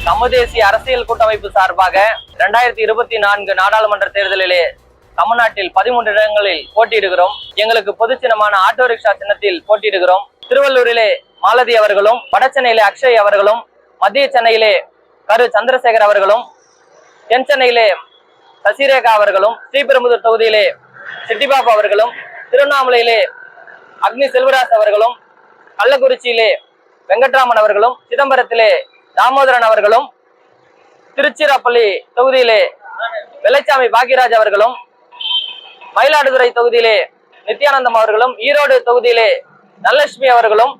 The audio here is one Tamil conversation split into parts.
தமிழ் தேசிய அரசியல் கூட்டமைப்பு சார்பாக 2024 நாடாளுமன்ற தேர்தலிலே தமிழ்நாட்டில் 13 இடங்களில் போட்டியிடுகிறோம். எங்களுக்கு பொது சின்னமான ஆட்டோ ரிக்ஷா சின்னத்தில் போட்டியிடுகிறோம். திருவள்ளூரிலே மாலதி அவர்களும், வடசென்னையிலே அக்ஷய் அவர்களும், மத்திய சென்னையிலே கரு சந்திரசேகர் அவர்களும், தென் சென்னையிலே சசிரேகா அவர்களும், ஸ்ரீபெரும்புதூர் தொகுதியிலே சிட்டிபாபு அவர்களும், திருவண்ணாமலையிலே அக்னி செல்வராஜ் அவர்களும், கள்ளக்குறிச்சியிலே வெங்கட்ராமன் அவர்களும், சிதம்பரத்திலே தாமோதரன் அவர்களும், திருச்சிராப்பள்ளி தொகுதியிலே வெள்ளைச்சாமி பாக்கியராஜ் அவர்களும், மயிலாடுதுறை தொகுதியிலே நித்யானந்தம் அவர்களும், ஈரோடு தொகுதியிலே தனலட்சுமி அவர்களும்,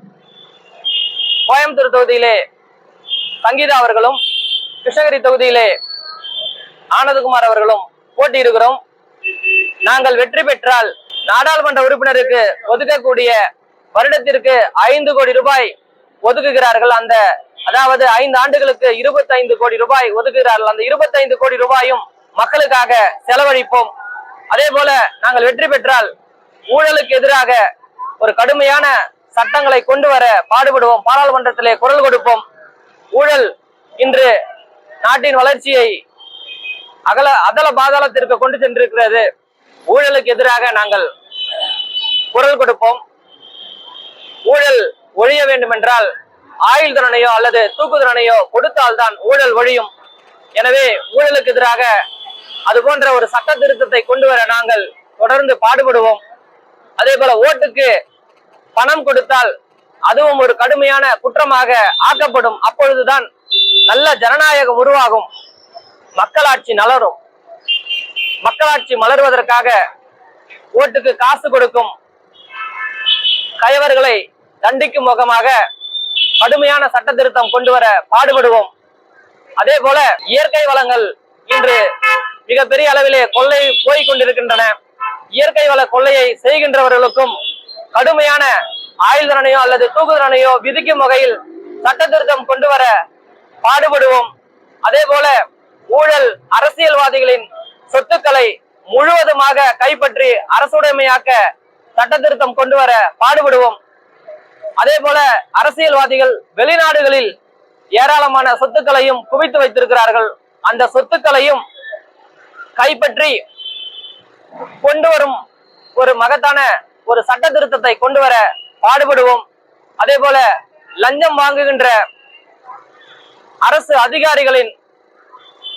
கோயம்புத்தூர் தொகுதியிலே சங்கீதா அவர்களும், கிருஷ்ணகிரி தொகுதியிலே ஆனந்தகுமார் அவர்களும் போட்டியிடுகிறோம். நாங்கள் வெற்றி பெற்றால் நாடாளுமன்ற உறுப்பினருக்கு ஒதுக்கக்கூடிய வருடத்திற்கு 5 கோடி ரூபாய் ஒதுக்குகிறார்கள். அதாவது 5 ஆண்டுகளுக்கு 25 கோடி ரூபாய் ஒதுக்குகிறார்கள். அந்த 25 கோடி ரூபாயும் மக்களுக்காக செலவழிப்போம். அதே போல நாங்கள் வெற்றி பெற்றால் ஊழலுக்கு எதிராக ஒரு கடுமையான சட்டங்களை கொண்டு வர பாடுபடுவோம். பாராளுமன்றத்திலே குரல் கொடுப்போம். ஊழல் இன்று நாட்டின் வளர்ச்சியை அதல பாதாளத்திற்கு கொண்டு சென்றிருக்கிறது. ஊழலுக்கு எதிராக நாங்கள் குரல் கொடுப்போம். ஊழல் ஒழிய வேண்டும் என்றால் ஆயுள் தண்டனையோ அல்லது தூக்கு தண்டனையோ கொடுத்தால்தான் ஊழல் ஒழியும். எனவே ஊழலுக்கு எதிராக அது போன்ற ஒரு சட்ட திருத்தத்தை கொண்டு வர நாங்கள் தொடர்ந்து பாடுபடுவோம். அதே போல ஓட்டுக்கு பணம் கொடுத்தால் அதுவும் ஒரு கடுமையான குற்றமாக ஆக்கப்படும். அப்பொழுதுதான் நல்ல ஜனநாயகம் உருவாகும், மக்களாட்சி மலரும். மக்களாட்சி மலர்வதற்காக ஓட்டுக்கு காசு கொடுக்கும் கயவர்களை தண்டிக்கும் முகமாக கடுமையான சட்ட திருத்தம் கொண்டு வர பாடுபடுவோம். அதே போல இயற்கை வளங்கள் இன்று மிகப்பெரிய அளவிலே கொள்ளை போய் கொண்டிருக்கின்றன. இயற்கை வள கொள்ளையை செய்கின்றவர்களுக்கும் கடுமையான ஆயுள் தண்டனையோ அல்லது தூக்கு தண்டனையோ விதிக்கும் வகையில் சட்ட திருத்தம் கொண்டு வர பாடுபடுவோம். அதே போல ஊழல் அரசியல்வாதிகளின் சொத்துக்களை முழுவதுமாக கைப்பற்றி அரசுடைமையாக்க சட்ட திருத்தம் கொண்டு வர பாடுபடுவோம். அதே போல அரசியல்வாதிகள் வெளிநாடுகளில் ஏராளமான சொத்துக்களையும் குவித்து வைத்திருக்கிறார்கள். அந்த சொத்துக்களையும் கைப்பற்றி கொண்டு வரும் ஒரு மகத்தான ஒரு சட்ட திருத்தத்தை கொண்டு வர பாடுபடுவோம். அதே போல லஞ்சம் வாங்குகின்ற அரசு அதிகாரிகளின்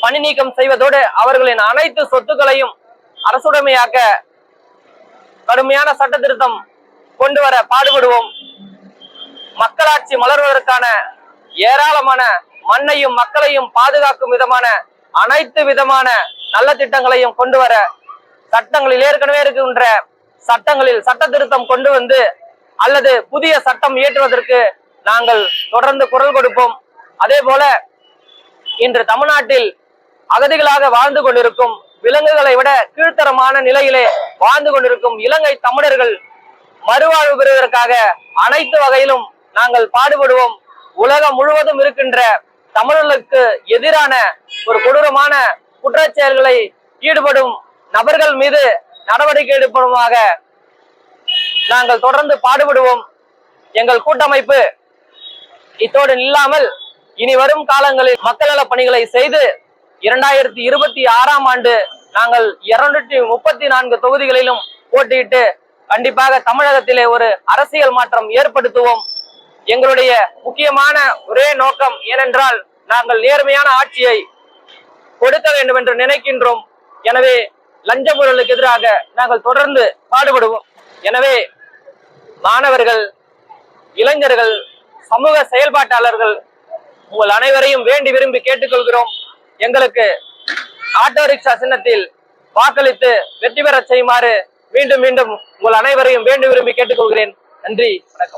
பணி நீக்கம் செய்வதோடு அவர்களின் அனைத்து சொத்துக்களையும் அரசுடைமையாக்க கடுமையான சட்ட திருத்தம் கொண்டு வர பாடுபடுவோம். மக்களாட்சி மலர்வதற்கான ஏராளமான மண்ணையும் மக்களையும் பாதுகாக்கும் விதமான அனைத்து விதமான நல்ல திட்டங்களையும் கொண்டு வர சட்டங்களில் ஏற்கனவே இருக்கின்ற சட்டங்களில் சட்ட திருத்தம் கொண்டு வந்து அல்லது புதிய சட்டம் இயற்றுவதற்கு நாங்கள் தொடர்ந்து குரல் கொடுப்போம். அதே போல இன்று தமிழ்நாட்டில் அகதிகளாக வாழ்ந்து கொண்டிருக்கும், விலங்குகளை விட கீழ்த்தரமான நிலையிலே வாழ்ந்து கொண்டிருக்கும் இலங்கை தமிழர்கள் மறுவாழ்வு பெறுவதற்காக அனைத்து வகையிலும் நாங்கள் பாடுபடுவோம். உலகம் முழுவதும் இருக்கின்ற தமிழர்களுக்கு எதிரான ஒரு கொடூரமான குற்றச்செயல்களை ஈடுபடும் நபர்கள் மீது நடவடிக்கை எடுப்பதுமாக நாங்கள் தொடர்ந்து பாடுபடுவோம். எங்கள் கூட்டமைப்பு இத்தோடு இல்லாமல் இனி வரும் காலங்களில் மக்கள் நல பணிகளை செய்து 2026ஆம் ஆண்டு நாங்கள் 234 தொகுதிகளிலும் போட்டியிட்டு கண்டிப்பாக தமிழகத்திலே ஒரு அரசியல் மாற்றம் ஏற்படுத்துவோம். எங்களுடைய முக்கியமான ஒரே நோக்கம் ஏனென்றால் நாங்கள் நேர்மையான ஆட்சியை கொடுக்க வேண்டும் என்று நினைக்கின்றோம். எனவே லஞ்ச ஊழலுக்கு எதிராக நாங்கள் தொடர்ந்து பாடுபடுவோம். எனவே மாணவர்கள், இளைஞர்கள், சமூக செயல்பாட்டாளர்கள் உங்கள் அனைவரையும் வேண்டி விரும்பி கேட்டுக்கொள்கிறோம். எங்களுக்கு ஆட்டோ ரிக்ஷா சின்னத்தில் வாக்களித்து வெற்றி பெற செய்யுமாறு மீண்டும் மீண்டும் உங்கள் அனைவரையும் வேண்டி விரும்பி கேட்டுக்கொள்கிறேன். நன்றி, வணக்கம்.